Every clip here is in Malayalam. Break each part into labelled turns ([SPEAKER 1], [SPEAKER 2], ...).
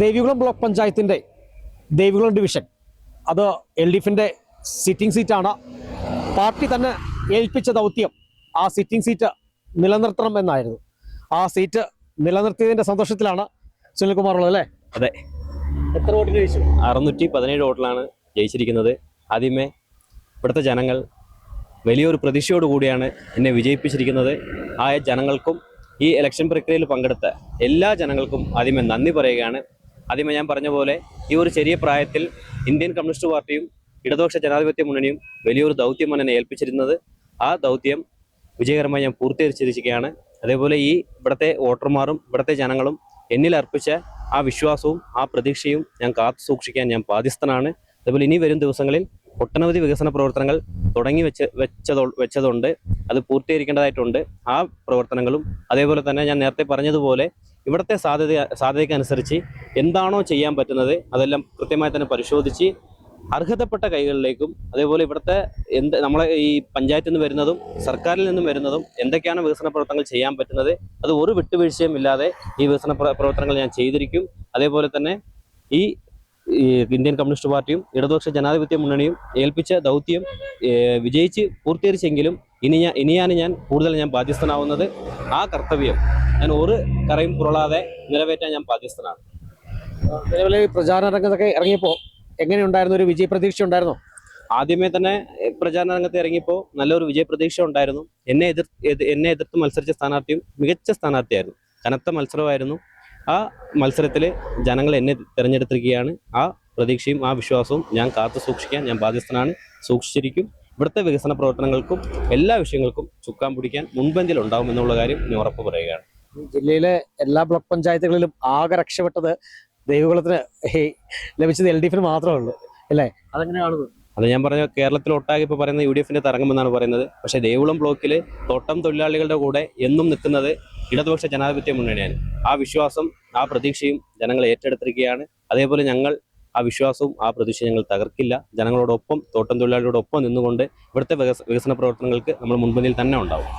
[SPEAKER 1] ദേവികുളം ബ്ലോക്ക് പഞ്ചായത്തിൻ്റെ ദേവികുളം ഡിവിഷൻ അത് LDFിൻ്റെ സിറ്റിംഗ് സീറ്റാണ്. പാർട്ടി തന്നെ ഏൽപ്പിച്ച ദൗത്യം ആ സിറ്റിംഗ് സീറ്റ് നിലനിർത്തണം എന്നായിരുന്നു. ആ സീറ്റ് നിലനിർത്തിയതിൻ്റെ സന്തോഷത്തിലാണ് സുനിൽകുമാർ ഉള്ളത് അല്ലേ?
[SPEAKER 2] അതെ.
[SPEAKER 1] എത്ര വോട്ടിന് ജയിച്ചു?
[SPEAKER 2] 617 വോട്ടിലാണ് ജയിച്ചിരിക്കുന്നത്. ആദ്യമേ ഇവിടുത്തെ ജനങ്ങൾ വലിയൊരു പ്രതീക്ഷയോടുകൂടിയാണ് എന്നെ വിജയിപ്പിച്ചിരിക്കുന്നത്. ആ ജനങ്ങൾക്കും ഈ ഇലക്ഷൻ പ്രക്രിയയിൽ പങ്കെടുത്ത എല്ലാ ജനങ്ങൾക്കും ആദ്യമേ നന്ദി പറയുകയാണ്. ആദ്യമേ ഞാൻ പറഞ്ഞ പോലെ ഈ ഒരു ചെറിയ പ്രായത്തിൽ ഇന്ത്യൻ കമ്മ്യൂണിസ്റ്റ് പാർട്ടിയും ഇടതുപക്ഷ ജനാധിപത്യ മുന്നണിയും വലിയൊരു ദൗത്യമാണ് എന്നെ ഏൽപ്പിച്ചിരുന്നത്. ആ ദൗത്യം വിജയകരമായി ഞാൻ പൂർത്തീകരിച്ചിരിക്കുകയാണ്. അതേപോലെ ഈ ഇവിടുത്തെ വോട്ടർമാരും ഇവിടുത്തെ ജനങ്ങളും എന്നിൽ അർപ്പിച്ച ആ വിശ്വാസവും ആ പ്രതീക്ഷയും ഞാൻ കാത്തു സൂക്ഷിക്കാൻ ഞാൻ ബാധ്യസ്ഥനാണ്. അതേപോലെ ഇനി വരും ദിവസങ്ങളിൽ ഒട്ടനവധി വികസന പ്രവർത്തനങ്ങൾ തുടങ്ങി വെച്ചതുണ്ട്. അത് പൂർത്തീകരിക്കേണ്ടതായിട്ടുണ്ട്. ആ പ്രവർത്തനങ്ങളും അതേപോലെ തന്നെ ഞാൻ നേരത്തെ പറഞ്ഞതുപോലെ ഇവിടുത്തെ സാധ്യതയ്ക്കനുസരിച്ച് എന്താണോ ചെയ്യാൻ പറ്റുന്നത് അതെല്ലാം കൃത്യമായി തന്നെ പരിശോധിച്ച് അർഹതപ്പെട്ട കൈകളിലേക്കും അതേപോലെ ഇവിടുത്തെ നമ്മളെ ഈ പഞ്ചായത്തിൽ നിന്ന് വരുന്നതും സർക്കാരിൽ നിന്നും വരുന്നതും എന്തൊക്കെയാണ് വികസന പ്രവർത്തനങ്ങൾ ചെയ്യാൻ പറ്റുന്നത് അത് ഒരു വിട്ടുവീഴ്ചയും ഇല്ലാതെ ഈ വികസന പ്രവർത്തനങ്ങൾ ഞാൻ ചെയ്തിരിക്കും. അതേപോലെ തന്നെ ഈ ഇന്ത്യൻ കമ്മ്യൂണിസ്റ്റ് പാർട്ടിയും ഇടതുപക്ഷ ജനാധിപത്യ മുന്നണിയും ഏൽപ്പിച്ച ദൗത്യം വിജയിച്ച് പൂർത്തീകരിച്ചെങ്കിലും ഇനിയാണ് ഞാൻ കൂടുതൽ ബാധ്യസ്ഥനാവുന്നത്. ആ കർത്തവ്യം ഞാൻ ഒരു കറയും പുരളാതെ നിറവേറ്റാൻ ഞാൻ ബാധ്യസ്ഥനാണ്.
[SPEAKER 1] അതേപോലെ പ്രചാരണ രംഗത്തൊക്കെ ഇറങ്ങിയപ്പോൾ എങ്ങനെയുണ്ടായിരുന്നു? ഒരു വിജയ പ്രതീക്ഷ ഉണ്ടായിരുന്നോ?
[SPEAKER 2] ആദ്യമേ തന്നെ പ്രചാരണ രംഗത്ത് ഇറങ്ങിയപ്പോൾ നല്ലൊരു വിജയ പ്രതീക്ഷ ഉണ്ടായിരുന്നു. എന്നെ എതിർത്ത് മത്സരിച്ച സ്ഥാനാർത്ഥിയും മികച്ച സ്ഥാനാർത്ഥിയായിരുന്നു. കനത്ത മത്സരമായിരുന്നു. ആ മത്സരത്തിൽ ജനങ്ങൾ എന്നെ തിരഞ്ഞെടുത്തിരിക്കുകയാണ്. ആ പ്രതീക്ഷയും ആ വിശ്വാസവും ഞാൻ കാത്തു സൂക്ഷിക്കാൻ ഞാൻ ബാധ്യസ്ഥനാണ്. സൂക്ഷിച്ചിരിക്കും. ഇവിടുത്തെ വികസന പ്രവർത്തനങ്ങൾക്കും എല്ലാ വിഷയങ്ങൾക്കും ചുക്കാൻ പിടിക്കാൻ മുൻപന്തിയിൽ ഉണ്ടാവും എന്നുള്ള കാര്യം ഞാൻ ഉറപ്പ് പറയുകയാണ്.
[SPEAKER 1] ജില്ലയിലെ എല്ലാ ബ്ലോക്ക് പഞ്ചായത്തുകളിലും ആകെ രക്ഷപ്പെട്ടത് ദേവികുളത്തിന് ലഭിച്ചത് LDFിന് മാത്രമേ ഉള്ളൂ അല്ലേ? അതെങ്ങനെയാണ്?
[SPEAKER 2] അത് ഞാൻ പറഞ്ഞ കേരളത്തിലൊട്ടാകെ ഇപ്പോൾ പറയുന്നത് UDFിന്റെ തരംഗമെന്നാണ് പറയുന്നത്. പക്ഷേ ദേവികുളം ബ്ലോക്കിൽ തോട്ടം തൊഴിലാളികളുടെ കൂടെ എന്നും നിൽക്കുന്നത് ഇടതുപക്ഷ ജനാധിപത്യ മുന്നണിയാണ്. ആ വിശ്വാസം ആ പ്രതീക്ഷയും ജനങ്ങൾ ഏറ്റെടുത്തിരിക്കുകയാണ്. അതേപോലെ ഞങ്ങൾ ആ വിശ്വാസവും ആ പ്രതീക്ഷ ഞങ്ങൾ തകർക്കില്ല. ജനങ്ങളോടൊപ്പം തോട്ടം തൊഴിലാളികളോടൊപ്പം നിന്നുകൊണ്ട് ഇവിടുത്തെ വികസന പ്രവർത്തനങ്ങൾക്ക് നമ്മൾ മുൻപന്തിയിൽ തന്നെ ഉണ്ടാവും.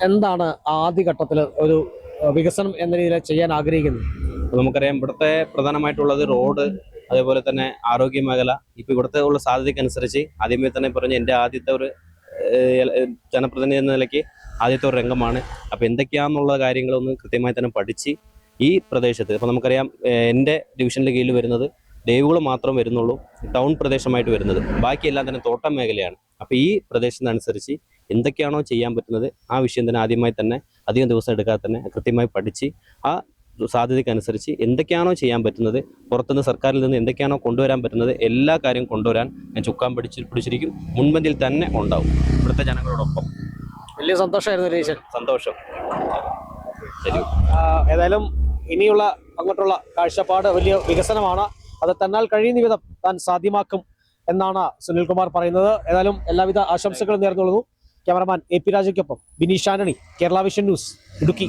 [SPEAKER 1] എന്താണ് ആദ്യഘട്ടത്തിൽ ഒരു വികസനം എന്ന രീതിയിൽ ചെയ്യാൻ ആഗ്രഹിക്കുന്നത്?
[SPEAKER 2] നമുക്കറിയാം ഇവിടുത്തെ പ്രധാനമായിട്ടുള്ളത് റോഡ്, അതേപോലെ തന്നെ ആരോഗ്യ മേഖല. ഇപ്പം ഇവിടുത്തെ ഉള്ള സാധ്യതയ്ക്കനുസരിച്ച് ആദ്യമേ തന്നെ പറഞ്ഞ എൻ്റെ ആദ്യത്തെ ഒരു ജനപ്രതിനിധി എന്ന നിലയ്ക്ക് ആദ്യത്തെ ഒരു രംഗമാണ്. അപ്പോൾ എന്തൊക്കെയാണെന്നുള്ള കാര്യങ്ങളൊന്ന് കൃത്യമായി തന്നെ പഠിച്ച് ഈ പ്രദേശത്ത് ഇപ്പോൾ നമുക്കറിയാം എൻ്റെ ഡിവിഷനിലെ കീഴിൽ വരുന്നത് ദേവികുളം മാത്രം വരുന്നുള്ളൂ, ടൗൺ പ്രദേശമായിട്ട് വരുന്നത്. ബാക്കിയെല്ലാം തന്നെ തോട്ടം മേഖലയാണ്. അപ്പോൾ ഈ പ്രദേശത്തിനനുസരിച്ച് എന്തൊക്കെയാണോ ചെയ്യാൻ പറ്റുന്നത് ആ വിഷയം തന്നെ ആദ്യമായി തന്നെ അധികം ദിവസം എടുക്കാതെ തന്നെ കൃത്യമായി പഠിച്ച് ആ സാധ്യതയ്ക്കനുസരിച്ച് എന്തൊക്കെയാണോ ചെയ്യാൻ പറ്റുന്നത്, പുറത്തുനിന്ന് സർക്കാരിൽ നിന്ന് എന്തൊക്കെയാണോ കൊണ്ടുവരാൻ പറ്റുന്നത് എല്ലാ കാര്യം കൊണ്ടുവരാൻ ഞാൻ ചുക്കാൻ പിടിച്ചിരിക്കും. മുൻപന്തിയിൽ തന്നെ ഉണ്ടാവും ഇവിടുത്തെ ജനങ്ങളോടൊപ്പം.
[SPEAKER 1] വലിയ സന്തോഷമായിരുന്നു.
[SPEAKER 2] സന്തോഷം. ശരി.
[SPEAKER 1] ഏതായാലും ഇനിയുള്ള അങ്ങോട്ടുള്ള കാഴ്ചപ്പാട് വലിയ വികസനമാണ്. അത് തന്നാൽ കഴിയുന്ന വിധം താൻ സാധ്യമാക്കും എന്നാണ് സുനിൽകുമാർ പറയുന്നത്. ഏതായാലും എല്ലാവിധ ആശംസകളും നേർന്നുകൊള്ളുന്നു. ക്യാമറമാൻ AP രാജയ്ക്കൊപ്പം ബിനീഷ് ആന്റണി, കേരള വിഷൻ ന്യൂസ്, ഇടുക്കി.